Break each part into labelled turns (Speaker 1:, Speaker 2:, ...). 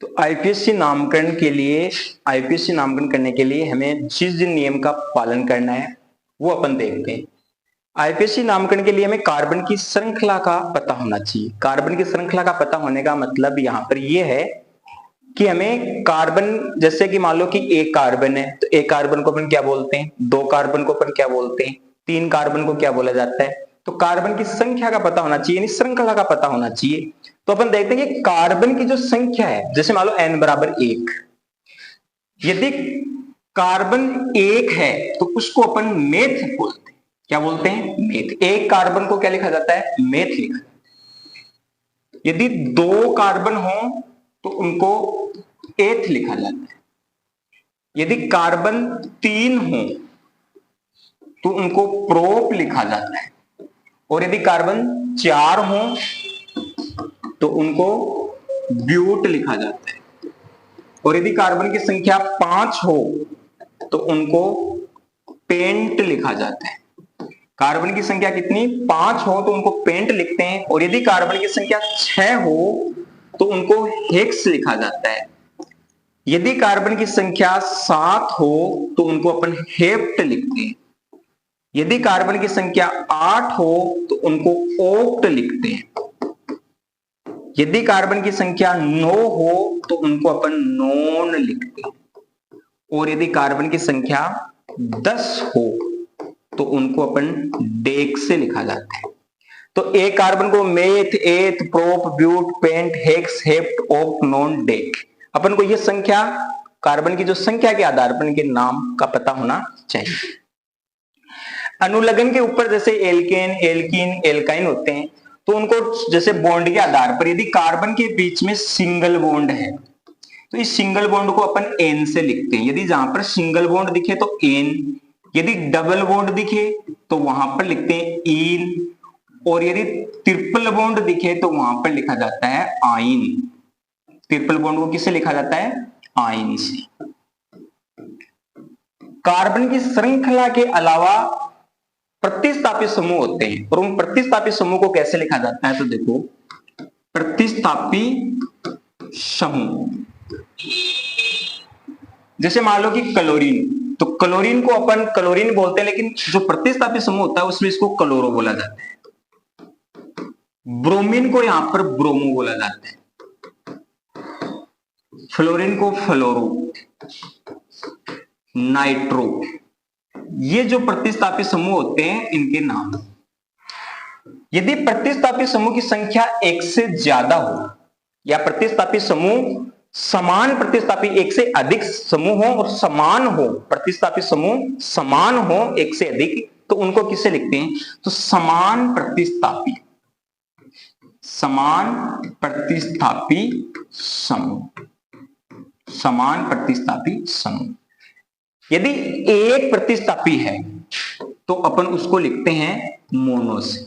Speaker 1: तो आईपीएससी नामकरण करने के लिए हमें जिस जिन नियम का पालन करना है वो अपन देखते हैं। आईपीएससी नामकरण के लिए हमें कार्बन की श्रृंखला का पता होना चाहिए। कार्बन की श्रृंखला का पता होने का मतलब यहाँ पर यह है कि हमें कार्बन, जैसे कि मान लो कि एक कार्बन है तो एक कार्बन को अपन क्या बोलते हैं, दो कार्बन को अपन क्या बोलते हैं, तीन कार्बन को क्या बोला जाता है। तो कार्बन की संख्या का पता होना चाहिए, यानी श्रृंखला का पता होना चाहिए। तो अपन देखते हैं कि कार्बन की जो संख्या है, जैसे मान लो n बराबर 1, यदि कार्बन 1 है तो उसको अपन मेथ बोलते हैं। क्या बोलते हैं? मेथ। एक कार्बन को क्या लिखा जाता है? मेथ लिखा जाता है। यदि दो कार्बन हो तो उनको एथ लिखा जाता है। यदि कार्बन 3 हो तो उनको प्रोप लिखा जाता है। और यदि कार्बन 4 हो तो उनको ब्यूट लिखा जाता है। और यदि कार्बन की संख्या 5 हो तो उनको पेंट लिखा जाता है। कार्बन की संख्या कितनी? 5 हो तो उनको पेंट लिखते हैं। और यदि कार्बन की संख्या 6 हो तो उनको हेक्स लिखा जाता है। यदि कार्बन की संख्या 7 हो तो उनको अपन हेप्ट लिखते हैं। यदि कार्बन की संख्या 8 हो तो उनको ओक्ट लिखते हैं। यदि कार्बन की संख्या 9 हो तो उनको अपन नॉन लिखते हैं। और यदि कार्बन की संख्या 10 हो तो उनको अपन डेक से लिखा जाता है। तो एक कार्बन को meth, eth, prop, but, pent, hex, hept, oct, non, dec, अपन को ये संख्या, कार्बन की जो संख्या के आधार पर इनके नाम का पता होना चाहिए। अनुलग्न के ऊपर जैसे एल्केन, एल्कीन, एल्काइन होते हैं तो उनको जैसे बॉन्ड के आधार पर, यदि कार्बन के बीच में सिंगल बॉन्ड है तो इस सिंगल बॉन्ड को अपन एन से लिखते हैं। यदि जहां पर सिंगल बॉन्ड दिखे तो एन, यदि डबल बॉन्ड दिखे तो वहां पर लिखते हैं इन, और यदि ट्रिपल बॉन्ड दिखे तो वहां पर लिखा जाता है आइन। ट्रिपल बॉन्ड को किससे लिखा जाता है? आइन से। कार्बन की श्रृंखला के अलावा प्रतिस्थापी समूह होते हैं, और उन प्रतिस्थापी समूह को कैसे लिखा जाता है? तो देखो, प्रतिस्थापी समूह, जैसे मान लो कि क्लोरीन, तो क्लोरीन को अपन क्लोरीन बोलते हैं, लेकिन जो प्रतिस्थापी समूह होता है उसमें इसको क्लोरो बोला जाता है। ब्रोमीन को यहां पर ब्रोमो बोला जाता है। फ्लोरीन को फ्लोरो, नाइट्रो। ये जो प्रतिस्थापी समूह होते हैं इनके नाम। यदि प्रतिस्थापी समूह की संख्या 1 से ज्यादा हो, या प्रतिस्थापी समूह समान प्रतिस्थापी 1 से अधिक समूह हो और समान हो, प्रतिस्थापी समूह समान हो 1 से अधिक, तो उनको किससे लिखते हैं? तो समान प्रतिस्थापी, समान प्रतिस्थापी समूह, समान प्रतिस्थापी समूह। यदि एक प्रतिस्थापी है तो अपन उसको लिखते हैं मोनो से।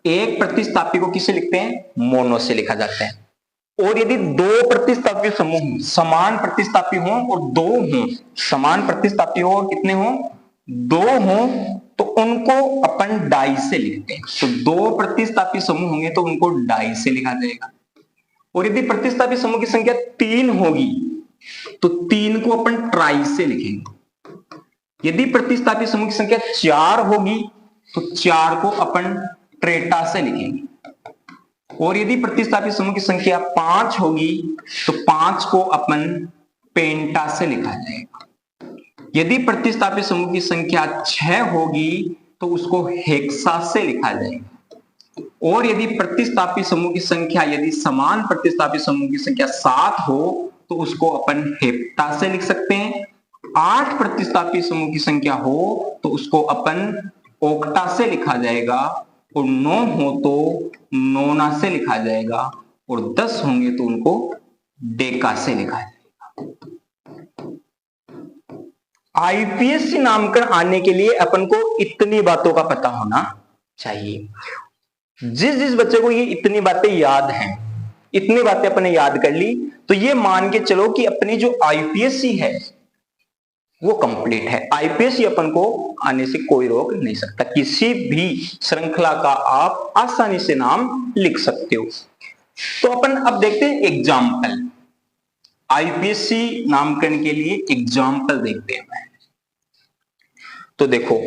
Speaker 1: एक प्रतिस्थापी को किससे लिखते हैं? मोनो से लिखा जाता है। और यदि दो प्रतिस्थापी समूह हों, समान प्रतिस्थापी हों और दो हों, समान प्रतिस्थापी हो और कितने हों? दो हों, तो उनको अपन डाई से लिखते हैं। तो दो प्रतिस्थापी समूह होंगे तो उनको डाई से लिखा जाएगा। और यदि प्रतिस्थापी समूह की संख्या 3 होगी तो 3 को अपन ट्राई से लिखेंगे। यदि प्रतिस्थापी समूह की संख्या 4 होगी तो 4 को अपन ट्रेटा से लिखेंगे। और यदि प्रतिस्थापी समूह की संख्या 5 होगी तो 5 को अपन पेंटा से लिखा जाएगा। यदि प्रतिस्थापी समूह की संख्या 6 होगी तो उसको हेक्सा से लिखा जाएगा। और यदि प्रतिस्थापी समूह की संख्या, यदि समान प्रतिस्थापी समूह की संख्या 7 हो तो उसको अपन हेप्टा से लिख सकते हैं। 8 प्रतिस्थापी समूह की संख्या हो तो उसको अपन ओक्टा से लिखा जाएगा। और 9 हो तो नोना से लिखा जाएगा। और 10 होंगे तो उनको डेका से लिखा जाएगा। आईपीएससी नामकरण आने के लिए अपन को इतनी बातों का पता होना चाहिए। जिस जिस बच्चे को ये इतनी बातें याद हैं, इतनी बातें अपने याद कर ली, तो ये मान के चलो कि अपनी जो आईपीएससी है वो कंप्लीट है। आईपीएससी अपन को आने से कोई रोक नहीं सकता। किसी भी श्रृंखला का आप आसानी से नाम लिख सकते हो। तो अपन अब देखते हैं एग्जाम्पल। आईपीएससी नामकरण के लिए एग्जाम्पल देखते हैं। तो देखो,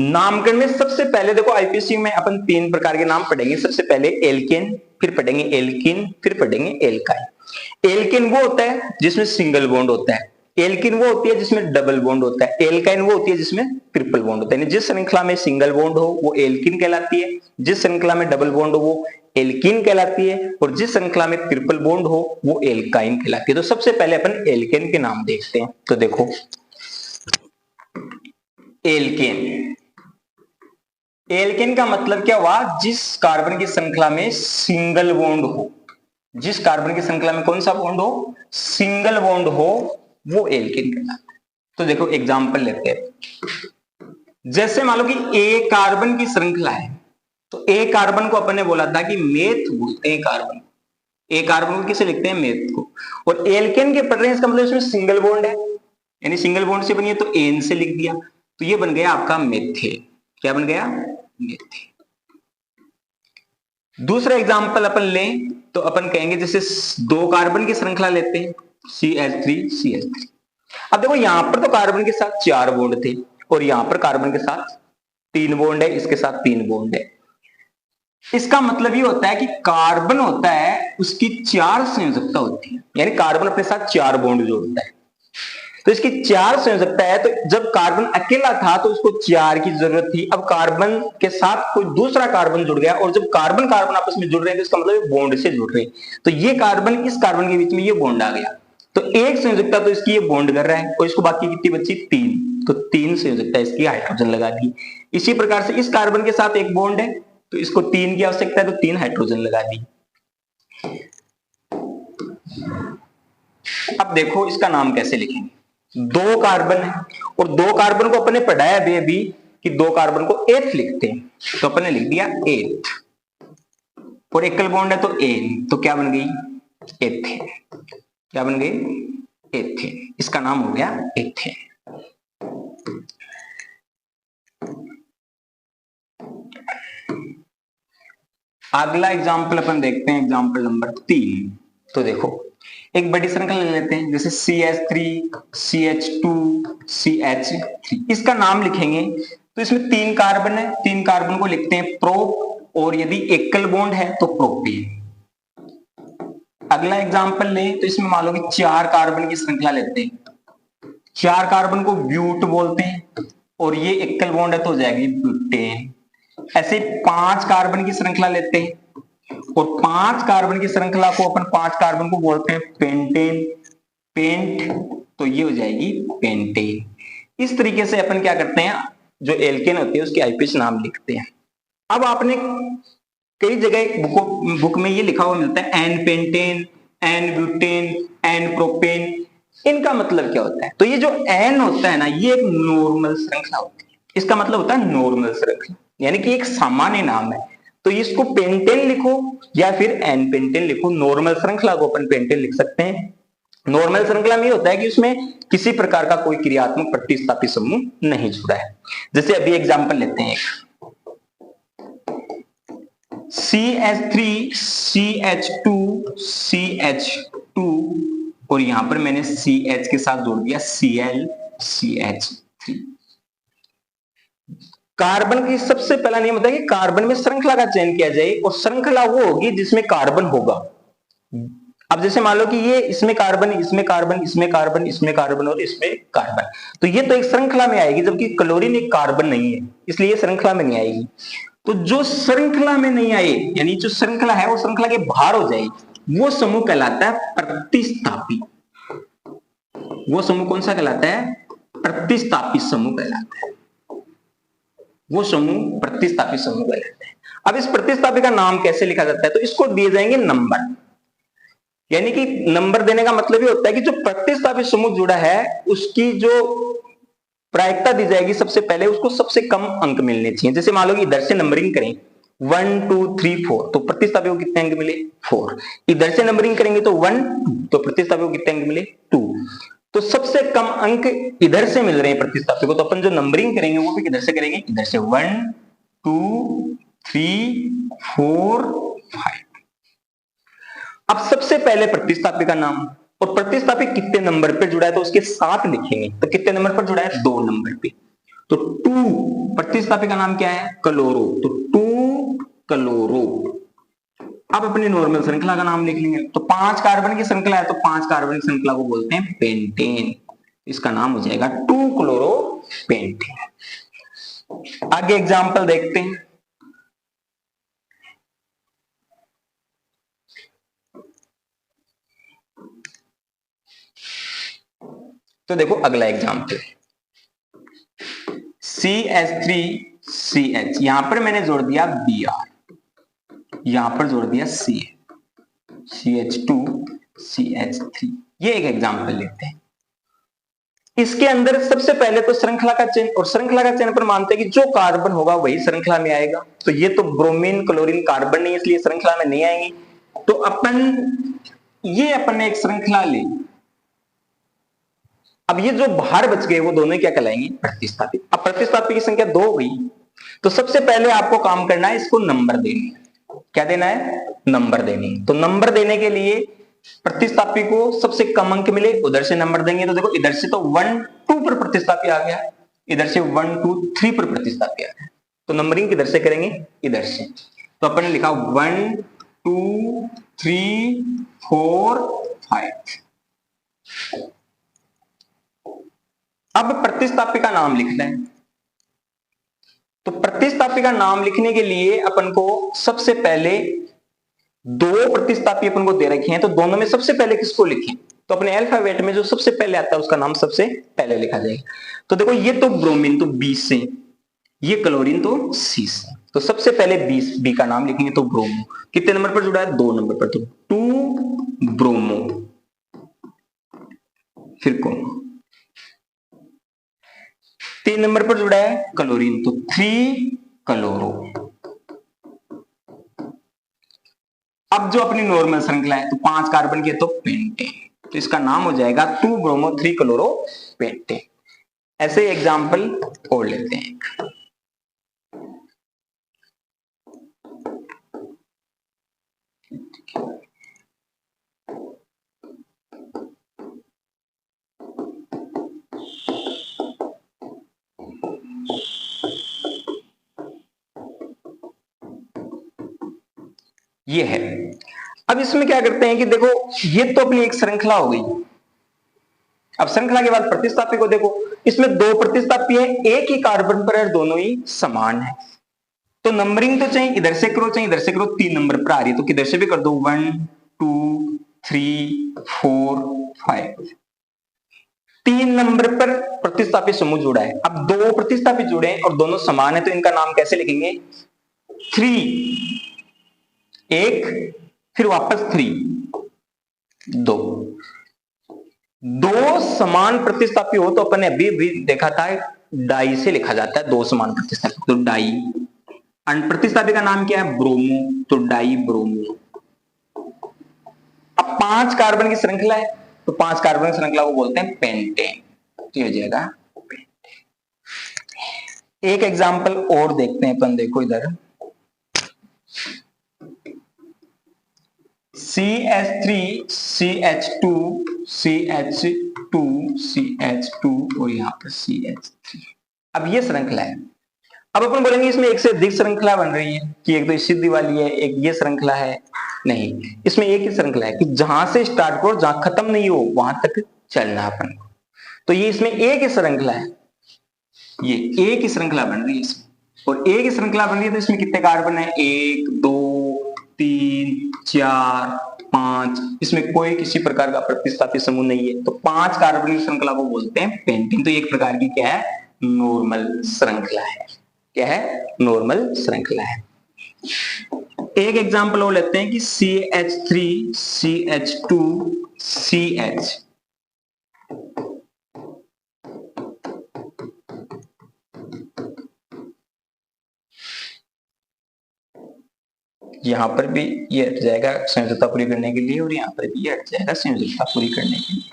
Speaker 1: नामकरण में सबसे पहले देखो आईपीएससी में अपन 3 प्रकार के नाम पढ़ेंगे। सबसे पहले एल्केन, फिर पढ़ेंगे एल्किन, फिर पढ़ेंगे एल्काइन। एल्केन वो होता है जिसमें सिंगल बॉन्ड होता है, एल्किन वो होती है जिसमें डबल बॉन्ड होता है, एल्काइन वो होती है जिसमें ट्रिपल बॉन्ड होता है। जिस श्रृंखला में सिंगल बॉन्ड हो वो एल्किन कहलाती है, जिस श्रृंखला में डबल बॉन्ड हो वो एल्किन कहलाती है, और जिस श्रृंखला में ट्रिपल बॉन्ड हो वो एल्काइन कहलाती है। तो सबसे पहले अपन एल्केन के नाम देखते हैं। तो देखो, एल्केन, एल्केन का मतलब क्या हुआ? जिस कार्बन की श्रृंखला में सिंगल बॉन्ड हो, जिस कार्बन की श्रृंखला में कौन सा बॉन्ड हो? सिंगल बॉन्ड हो, वो एल्केन कहलाता है। तो देखो एग्जांपल लेते हैं। जैसे मान लो कि ए कार्बन की श्रृंखला है, तो ए कार्बन को अपन ने बोला था कि मेथ बोलते हैं कार्बन, ए कार्बन को किसे लिखते हैं? मेथ को। और एल्केन के पढ़ रहे हैं, इसका मतलब इसमें सिंगल बॉन्ड है, यानी सिंगल बॉन्ड से बनी है तो एन से लिख दिया, तो ये बन गया आपका मेथेन। क्या बन गया? मेथेन। दूसरा एग्जांपल अपन लें तो अपन कहेंगे जैसे 2 कार्बन की श्रृंखला लेते हैं, CH3 CH3। अब देखो यहां पर तो कार्बन के साथ 4 बॉन्ड थे और यहां पर कार्बन के साथ 3 बॉन्ड है, इसके साथ 3 बॉन्ड है। इसका मतलब ये होता है कि कार्बन होता है उसकी 4 संयोजकता होती है, यानी कार्बन अपने साथ 4 बॉन्ड जोड़ता है, तो इसकी 4 संयोजकता है। तो जब कार्बन अकेला था तो उसको 4 की जरूरत थी, अब कार्बन के साथ कोई दूसरा कार्बन जुड़ गया, और जब कार्बन कार्बन आपस में जुड़ रहे हैं तो इसका मतलब बॉन्ड से जुड़ रहे हैं, तो ये कार्बन इस कार्बन के बीच में ये बॉन्ड आ गया, तो एक संयोजकता तो इसकी ये बॉन्ड कर रहा है, और इसको बाकी कितनी बची? 3, तो 3 संयोजकता इसकी हाइड्रोजन लगा दी। इसी प्रकार से इस कार्बन के साथ एक बॉन्ड है तो इसको 3 की आवश्यकता है, तो 3 हाइड्रोजन लगा दी। अब देखो इसका नाम कैसे लिखेंगे। 2 कार्बन है और 2 कार्बन को अपने पढ़ाया अभी कि 2 कार्बन को एथ लिखते हैं, तो अपने लिख दिया एथ, और एकल बॉन्ड है तो एन, तो क्या बन गई? एथेन। क्या बन गई? एथेन। इसका नाम हो गया एथेन। अगला एग्जाम्पल अपन देखते हैं, एग्जाम्पल नंबर 3। तो देखो एक बड़ी श्रृंखला ले लेते हैं, जैसे CH3 CH2 CH3। इसका नाम लिखेंगे तो इसमें 3 कार्बन है, 3 कार्बन को लिखते हैं प्रोप, और यदि एकल बॉन्ड है तो प्रोपेन। अगला एग्जाम्पल लें तो इसमें मान लो कि 4 कार्बन की श्रृंखला लेते हैं, 4 कार्बन को ब्यूट बोलते हैं, और ये एकल बॉन्ड है तो हो जाएगी ब्यूटेन। ऐसे 5 कार्बन की श्रृंखला लेते हैं, और 5 कार्बन की श्रृंखला को अपन 5 कार्बन को बोलते हैं पेंटेन, पेंट, तो ये हो जाएगी पेंटेन। इस तरीके से अपन क्या करते हैं, जो एल्केन होती है उसके आईपीएस नाम लिखते हैं। अब आपने कई जगह बुक में ये लिखा हुआ मिलता है n pentane, n butane, n propane. इनका मतलब क्या होता है? तो ये जो एन होता है ना, ये एक नॉर्मल श्रृंखला होती है, इसका मतलब होता है नॉर्मल श्रृंखला, यानी कि एक सामान्य नाम है। तो इसको पेंटेन लिखो या फिर एन पेंटेन लिखो, नॉर्मल श्रृंखला को अपन पेंटेन लिख सकते हैं। नॉर्मल श्रृंखला में होता है कि उसमें किसी प्रकार का कोई क्रियात्मक प्रतिस्थापी समूह नहीं जुड़ा है। जैसे अभी एग्जांपल लेते हैं, CH3 CH2 CH2, और यहां पर मैंने CH के साथ जोड़ दिया Cl CH3। कार्बन की सबसे पहला नियम होता है कि कार्बन में श्रृंखला का चयन किया जाए, और श्रृंखला वो होगी जिसमें कार्बन होगा। अब जैसे मान लो कि ये इसमें कार्बन, इसमें कार्बन, इसमें कार्बन, इसमें कार्बन और इसमें कार्बन, तो ये तो एक श्रृंखला में आएगी, जबकि क्लोरीन एक कार्बन नहीं है, इसलिए श्रृंखला में नहीं आएगी। तो जो श्रृंखला में नहीं आए, यानी जो श्रृंखला है वो श्रृंखला के बाहर हो जाएगी, वो समूह कहलाता है प्रतिस्थापी। वो समूह कौन सा कहलाता है? प्रतिस्थापी समूह कहलाता है। वो समूह प्रतिस्थापी समूह कहलाता है। अब इस प्रतिस्थापी का नाम कैसे लिखा जाता है? तो इसको दिए जाएंगे नंबर, यानी कि नंबर देने का मतलब ये होता है कि जो प्रतिस्थापी समूह जुड़ा है उसकी जो प्रायिकता दी जाएगी, सबसे पहले उसको सबसे कम अंक मिलने चाहिए। जैसे मान लो कि इधर से नंबरिंग करें 1 2 3 4, तो प्रतिस्थापी को कितने अंक मिले? 4। इधर से नंबरिंग करेंगे तो 1 2, तो प्रतिस्थापी को कितने अंक मिले? 2। तो सबसे कम अंक इधर से मिल रहे हैं प्रतिस्थापी को, तो अपन जो नंबरिंग करेंगे वो भी किधर से करेंगे? इधर से 1 2 3 4 5। अब सबसे पहले प्रतिस्थापी का नाम, और प्रतिस्थापी कितने नंबर पे जुड़ा है तो उसके साथ लिखेंगे। तो कितने नंबर पर जुड़ा है, 2 नंबर पे। तो 2, प्रतिस्थापी का नाम क्या है, क्लोरो, तो 2 क्लोरो। अब अपनी नॉर्मल श्रृंखला का नाम लिख लेंगे। तो 5 कार्बन की श्रृंखला है, तो 5 कार्बन की श्रृंखला को बोलते हैं पेंटेन। इसका नाम हो जाएगा 2 क्लोरो पेंटेन। आगे एग्जांपल देखते हैं। तो देखो अगला एग्जांपल, CH3CH, यहां पर मैंने जोड़ दिया Br, यहां पर जोड़ दिया CH2CH3। ये एक एग्जांपल लेते हैं। इसके अंदर सबसे पहले तो श्रृंखला का चयन, और श्रृंखला का चयन पर मानते हैं कि जो कार्बन होगा वही श्रृंखला में आएगा। तो ये तो ब्रोमीन क्लोरीन कार्बन नहीं, इसलिए श्रृंखला में नहीं आएंगे। तो अपन ने एक श्रृंखला ली। अब ये जो बाहर बच गए वो दोनों क्या कहलाएंगे, प्रतिस्थापी। अब प्रतिस्थापी की संख्या 2 हुई, तो सबसे पहले आपको काम करना है, इसको नंबर देने। क्या देना है, नंबर देने। तो नंबर देने के लिए प्रतिस्थापी को सबसे कम अंक मिले उधर से नंबर देंगे। तो देखो इधर से तो 1 2 पर प्रतिस्थापी आ गया, इधर से 1 2 3 पर प्रतिस्थापी आ गया। तो नंबरिंग किधर से करेंगे, इधर से। तो अपन ने लिखा 1 2 3 4 5। अब प्रतिस्थापी का नाम लिखना है। तो प्रतिस्थापी का नाम लिखने के लिए अपन को सबसे पहले 2 प्रतिस्थापी अपन को दे रखे हैं, तो दोनों में सबसे पहले किसको लिखें। तो अपने अल्फाबेट में जो सबसे पहले आता है उसका नाम सबसे पहले लिखा जाएगा। तो देखो ये तो ब्रोमीन, तो बी से, ये क्लोरीन तो सी से। तो सबसे पहले बी का नाम लिखेंगे, तो ब्रोमो। कितने नंबर पर जुड़ा है, 2 नंबर पर। तो 2 ब्रोमो, फिर कोमा। 3 नंबर पर जुड़ा है क्लोरीन, तो 3 क्लोरो। अब जो अपनी नॉर्मल श्रृंखला है, तो 5 कार्बन की है, तो पेंटेन। तो इसका नाम हो जाएगा 2 ब्रोमो 3 क्लोरो पेंटेन। ऐसे एग्जाम्पल और लेते हैं। ये है। अब इसमें क्या करते हैं कि देखो ये तो अपनी एक श्रृंखला हो गई। अब श्रृंखला के बाद प्रतिस्थापी को देखो, इसमें 2 प्रतिस्थापी है, एक ही कार्बन पर है, दोनों ही समान है। तो नंबरिंग तो चाहिए, इधर से करो चाहिए इधर से करो, 3 नंबर पर आ रही है, तो किधर से भी कर दो, 1 2 3 4 5। 3 नंबर पर प्रतिस्थापी समूह जुड़ा है। अब 2 प्रतिस्थापी जुड़े हैं और दोनों समान है, तो इनका नाम कैसे लिखेंगे, 3 एक, फिर वापस 3 2। 2 समान प्रतिस्थापी हो तो अपन ने अभी भी देखा था डाई से लिखा जाता है, 2 समान प्रतिस्थापी, तो डाई। प्रतिस्थापी का नाम क्या है, ब्रोमो, तो डाई ब्रोमो। अब 5 कार्बन की श्रृंखला है, तो 5 कार्बन की श्रृंखला को बोलते हैं पेंटेन। तो हो जाएगा पेंटेन। एक एग्जांपल और देखते हैं अपन, देखो इधर CH3 CH2 CH2 CH2 और यहां पर CH3। अब ये श्रृंखला है। अब अपन बोलेंगे इसमें एक से अधिक श्रृंखला बन रही है कि एक तो सीधी वाली है, एक ये श्रृंखला है। नहीं, इसमें एक ही श्रृंखला है कि जहां से स्टार्ट करो, जहां खत्म नहीं हो वहां तक चलना अपन को। तो ये इसमें एक ही श्रृंखला है, ये एक ही श्रृंखला बन रही है इसमें, और एक ही श्रृंखला बन रही है। तो इसमें कितने कार्बन है, 1 2 3 4 5। इसमें कोई किसी प्रकार का प्रतिस्थापी समूह नहीं है, तो 5 कार्बन की श्रृंखला को बोलते हैं पेंटेन। तो एक प्रकार की क्या है, नॉर्मल श्रृंखला है। क्या है, नॉर्मल श्रृंखला है। एक एग्जांपल और लेते हैं कि CH3 CH2 CH। यहां पर भी ये हट जाएगा संयोजकता पूरी करने के लिए, और यहां पर भी ये हट जाएगा संयोजकता पूरी करने के लिए।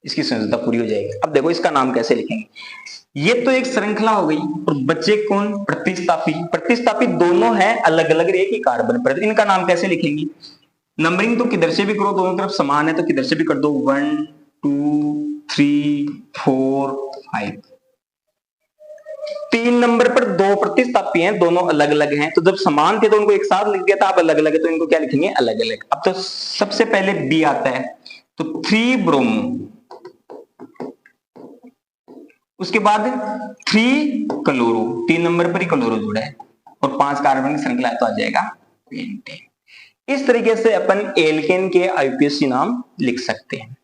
Speaker 1: इसकी संयोजकता पूरी हो जाएगी। अब देखो इसका नाम कैसे लिखेंगे। ये तो एक श्रृंखला हो गई और बच्चे कौन, प्रतिस्थापी। प्रतिस्थापी दोनों हैं अलग अलग, एक ही कार्बन पर, इनका नाम कैसे लिखेंगे। नंबरिंग तो किधर से भी करो, दोनों तरफ समान है तो किधर से भी कर दो, 1 2 3 4 5। 3 नंबर पर दो प्रतिस्थापी हैं, दोनों अलग अलग हैं, तो जब समान थे तो उनको एक साथ लिख दिया था, अब अलग अलग है तो इनको क्या लिखेंगे, अलग अलग। अब तो सबसे पहले बी आता है, तो 3 ब्रोमो, उसके बाद 3 क्लोरो, 3 नंबर पर ही क्लोरो जुड़ा है, और 5 कार्बन की श्रृंखला तो आ जाएगा पेंटेन। इस तरीके से अपन एल्केन के आईयूपीएसी नाम लिख सकते हैं।